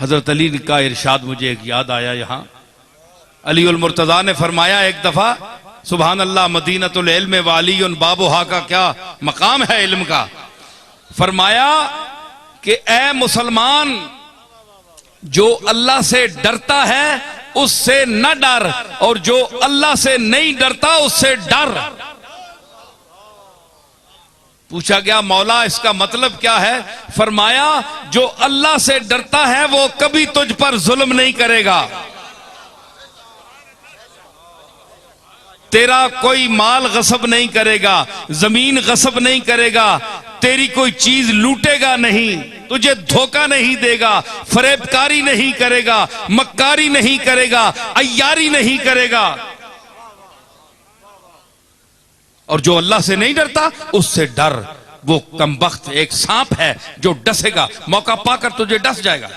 हजरत अली का इरशाद मुझे एक याद आया। यहाँ अली उल मुर्तजा ने फरमाया एक दफा, सुभान अल्लाह, मदीनतुल इल्म वाली उन बाबुहा का क्या मकाम है इल्म का। फरमाया कि ए मुसलमान, जो अल्लाह से डरता है उससे न डर, और जो अल्लाह से नहीं डरता उससे डर। पूछा गया मौला इसका मतलब क्या है? फरमाया जो अल्लाह से डरता है वो कभी तुझ पर जुल्म नहीं करेगा, तेरा कोई माल गसब नहीं करेगा, जमीन गसब नहीं करेगा, तेरी कोई चीज लूटेगा नहीं, तुझे धोखा नहीं देगा, फरेबकारी नहीं करेगा, मक्कारी नहीं करेगा, अय्यारी नहीं करेगा। और जो अल्लाह से नहीं डरता उससे डर। वो कमबख्त एक सांप है जो डसेगा, मौका पाकर तुझे डस जाएगा।